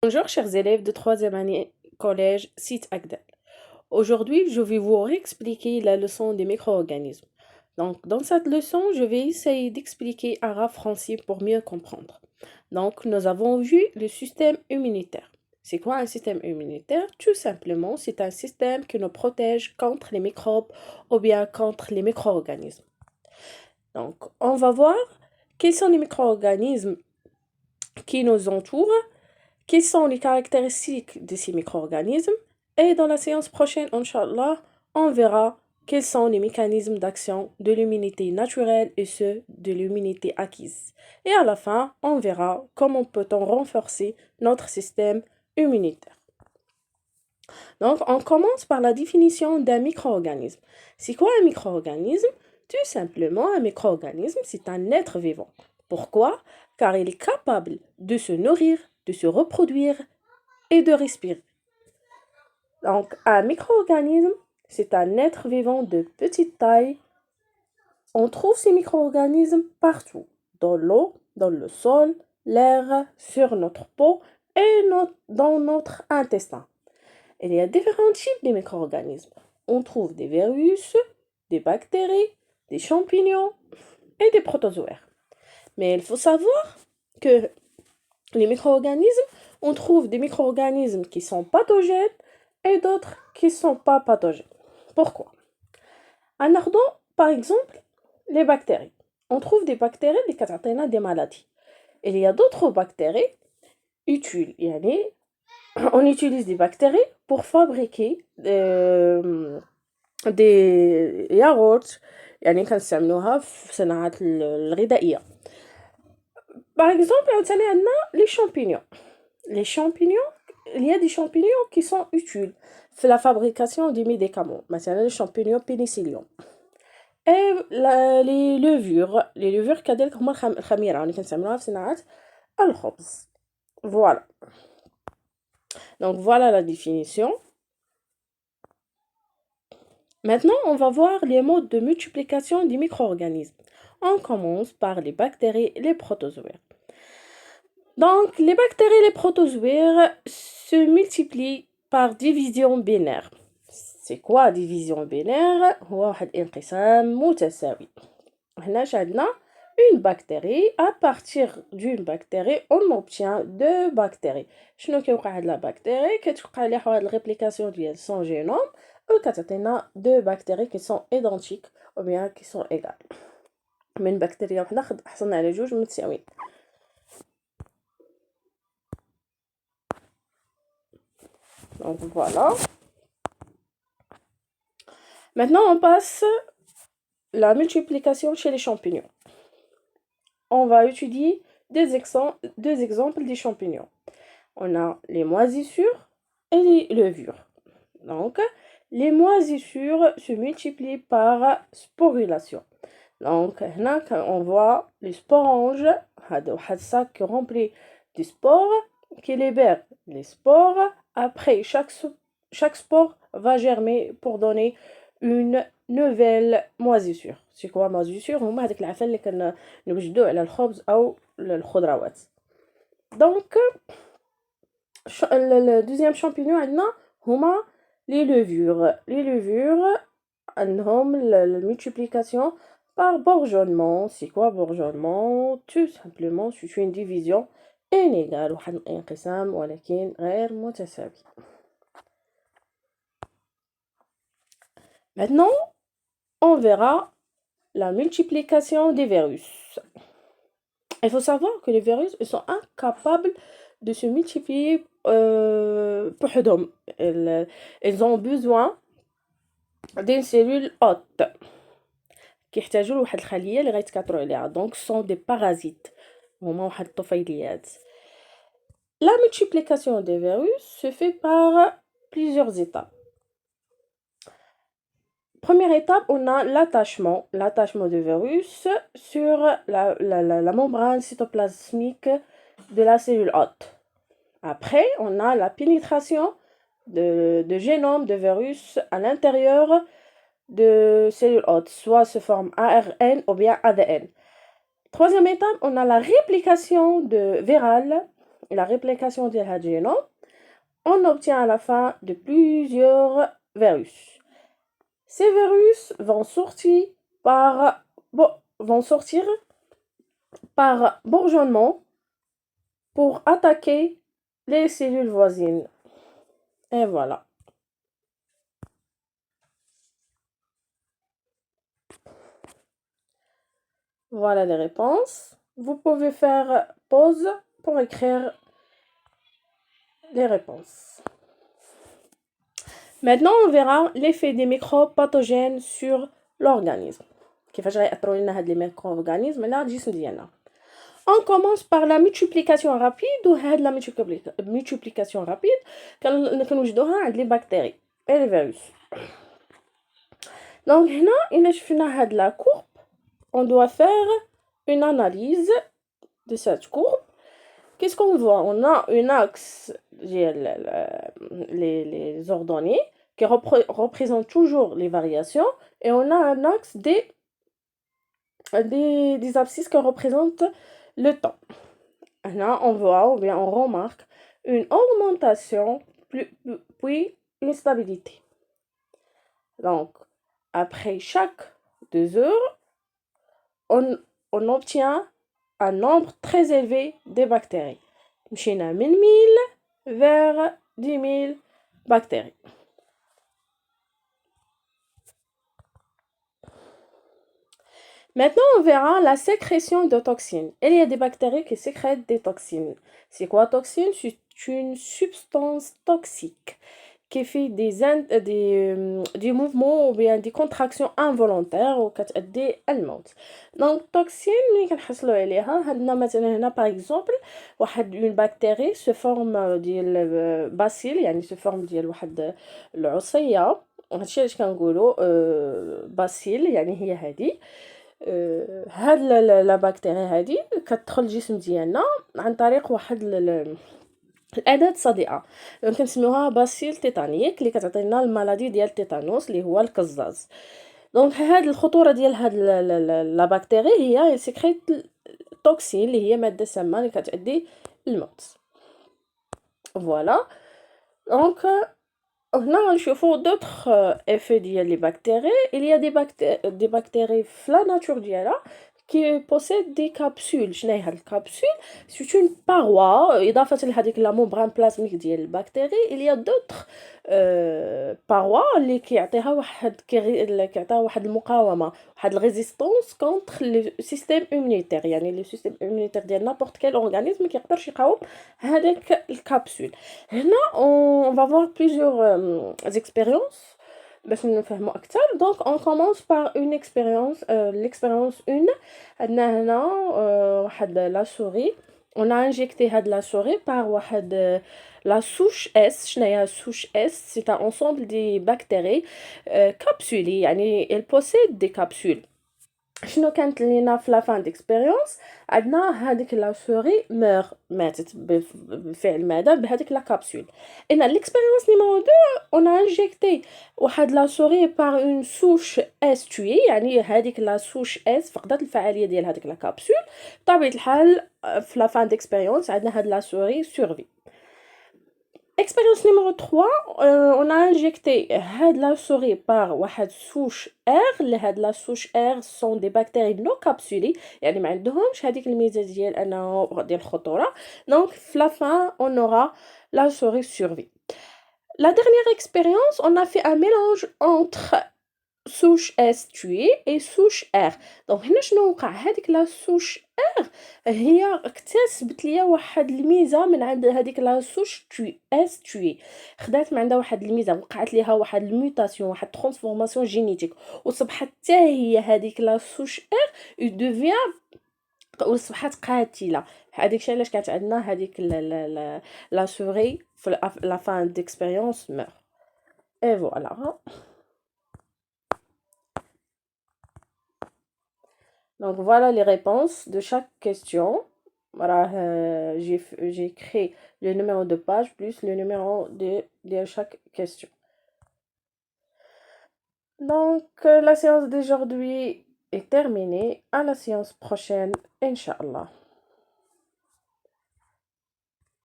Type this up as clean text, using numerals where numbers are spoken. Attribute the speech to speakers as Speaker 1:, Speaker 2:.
Speaker 1: Bonjour chers élèves de troisième année collège Site Agdal. Aujourd'hui, je vais vous réexpliquer la leçon des micro-organismes. Donc, dans cette leçon, je vais essayer d'expliquer arabe-français pour mieux comprendre. Donc, nous avons vu le système immunitaire. C'est quoi un système immunitaire? Tout simplement, c'est un système qui nous protège contre les microbes ou bien contre les micro-organismes. Donc, on va voir quels sont les micro-organismes qui nous entourent. Quelles sont les caractéristiques de ces micro-organismes? Et dans la séance prochaine, Inch'Allah, on verra quels sont les mécanismes d'action de l'immunité naturelle et ceux de l'immunité acquise. Et à la fin, on verra comment peut-on renforcer notre système immunitaire. Donc, on commence par la définition d'un micro-organisme. C'est quoi un micro-organisme? Tout simplement, un micro-organisme, c'est un être vivant. Pourquoi? Car il est capable de se nourrir, de se reproduire et de respirer. Donc, un micro-organisme, c'est un être vivant de petite taille. On trouve ces micro-organismes partout, dans l'eau, dans le sol, l'air, sur notre peau et dans notre intestin. Il y a différents types de micro-organismes. On trouve des virus, des bactéries, des champignons et des protozoaires. Mais il faut savoir que les micro-organismes, on trouve des micro-organismes qui sont pathogènes et d'autres qui ne sont pas pathogènes. Pourquoi? En ardent, par exemple, les bactéries. On trouve des bactéries qui ont des maladies. Il y a d'autres bactéries utiles. On utilise des bactéries pour fabriquer des yaourts. يعني كنستعملوها في صناعة الغذائية. Par exemple, les champignons. Les champignons, il y a des champignons qui sont utiles pour la fabrication des médicaments. مثلا les champignons pénicillium. Et les levures كذلك هما الخميرة اللي كنستعملوها في صناعة الخبز. Voilà. Donc voilà la définition. Maintenant, on va voir les modes de multiplication des micro-organismes. On commence par les bactéries et les protozoaires. Donc, les bactéries et les protozoaires se multiplient par division binaire. C'est quoi division binaire? هو واحد انقسام متساوي. هنا عندنا une bactérie. À partir d'une bactérie, on obtient deux bactéries. شنو كيوقع هاد لا bactérie؟ كتوقع ليها واحد الريبليكاسيون ديال son génome وكتعطينا deux bactéries qui sont identiques ou bien qui sont égales. من بكتيريا وحده حصلنا على جوج متساويين. Donc voilà. Maintenant, on passe la multiplication chez les champignons. On va étudier deux exemples des champignons. On a les moisissures et les levures. Donc, les moisissures se multiplient par sporulation. Donc, là, on voit les sporanges, un sac rempli de spores qui libère les spores. Après, chaque spore va germer pour donner une nouvelle moisissure. C'est quoi moisissure? هما هذيك العفن اللي كنوجدوه على الخبز أو الخضروات. Donc, le deuxième champignon عندنا هما les levures. Les levures عندهم la multiplication par bourgeonnement. C'est quoi bourgeonnement? Tout simplement, c'est une division inégale. واحد الانقسام ولكن غير متساوي. Maintenant, on verra la multiplication des virus. Il faut savoir que les virus sont incapables de se multiplier بوحدهم. Ils ont besoin d'une cellule hôte. كيحتاجوا لواحد الخلية اللي غيتكاثروا عليها. Donc, ce sont des parasites. هما واحد الطفيليات. La multiplication des virus se fait par plusieurs étapes. Première étape, on a l'attachement du virus sur la membrane cytoplasmique de la cellule hôte. Après, on a la pénétration de génome de virus à l'intérieur de cellules hôtes, soit sous forme ARN ou bien ADN. Troisième étape, on a la réplication virale et la réplication de ce génome, on obtient à la fin de plusieurs virus. Ces virus vont sortir vont sortir par bourgeonnement pour attaquer les cellules voisines. Et voilà. Voilà les réponses. Vous pouvez faire pause pour écrire les réponses. Maintenant, on verra l'effet des microbes pathogènes sur l'organisme. كيفاش غيأثروا لنا هاد les micro-organismes على الجسم ديالنا. On commence par la multiplication rapide وهاد la multiplication rapide كنوجدوها عند les bactéries et les virus. Donc هنا إلا شفنا هاد la courbe, on doit faire une analyse de cette courbe. Qu'est-ce qu'on voit? On a un axe, les ordonnées, qui représente toujours les variations, et on a un axe des abscisses qui représentent le temps. Là, on voit, ou bien on remarque, une augmentation, puis une stabilité. Donc, après chaque 2 heures, on obtient un nombre très élevé de bactéries. مشينا من 1000 vers 10 000 bactéries. Maintenant, on verra la sécrétion de toxines. Il y a des bactéries qui sécrètent des toxines. C'est quoi toxine? C'est une substance toxique qui fait des mouvements ou bien des contractions involontaires وكتأدي الموت. Donc toxine اللي كنحصلوا عليها عندنا مثلا هنا par exemple واحد une bactérie se forme ديال bacille يعني se forme ديال واحد العصية هادشي علاش كنقولوا bacille يعني هي هذه هاد لا بكتيريا هادي كتدخل الجسم ديالنا عن طريق واحد الأداة صديقة كنسميوها باسيل تيتانيك اللي كتعطينا المالادي ديال التيتانوس اللي هو القزاز. دونك هاد الخطورة ديال هاد لا بكتيري هي سيكريت توكسين اللي هي مادة سامة اللي كتأدي الموت. فوالا دونك هنا غنشوفو دوطخ افي ديال لي بكتيري. il y a des bactéries في لا ناتور ديالها qui possède des capsules. شناهي هاد الكابسول؟ c'est une paroi إضافة لهاديك لا ممبران بلازميك ديال البكتيري. il y a d'autres paroi اللي كيعطيها واحد المقاومة واحد الريزيستانس كونتر لو سيستيم immunitaire يعني لو سيستيم immunitaire ديال نابورت كيل اورغانيزم كيقدرش يقاوم هذاك الكابسول. هنا on va voir plusieurs expériences باش نفهموا اكثر. donc on commence par une expérience l'expérience 1. عندنا هنا واحد لا سوري on a injecté هاد la souris par واحد la souche S. شناهي souche S? c'est un ensemble des bactéries capsulées يعني elle possède des capsules. شنو كانت لينا في لا فان ديكسبيريونس؟ عندنا هذيك لا سوري ماتت بالفعل ماذا بهذيك لا كابسول. ان ليكسبيريونس نيميرو 2 on a injecté واحد لا سوري par une souche S tuée يعني هذيك لا souche S فقدت الفعاليه ديال هذيك لا كابسول. بطبيعه الحال في لا فان ديكسبيريونس عندنا هاد لا سوري سورفي. Expérience numéro 3, on a injecté la souris par واحد souche R. La souche R sont des bactéries non capsulées يعني ما عندهمش هذيك الميزه ديال انه ديال الخطوره. donc في la fin on aura la souris survie. La dernière expérience, on a fait un mélange entre souche S tuée et souche R. donc هنا شنو وقع؟ هذيك لا souche R هي اكتسبت ليا واحد الميزه من عند هذيك لا souche S tuée. خدات من عندها واحد الميزه وقعت ليها واحد الميوتاسيون واحد ترانسفورماسيون جينيتيك وصبحت حتى هي هذيك لا souche R devient وصبحت قاتله. هذيك الشيء علاش كانت عندنا هذيك لا سوري في لا فان ديكسبيريونس مور. اي فوالا. Donc voilà les réponses de chaque question. Voilà, j'ai écrit le numéro de page plus le numéro de chaque question. Donc la séance d'aujourd'hui est terminée. À la séance prochaine, Inch'Allah.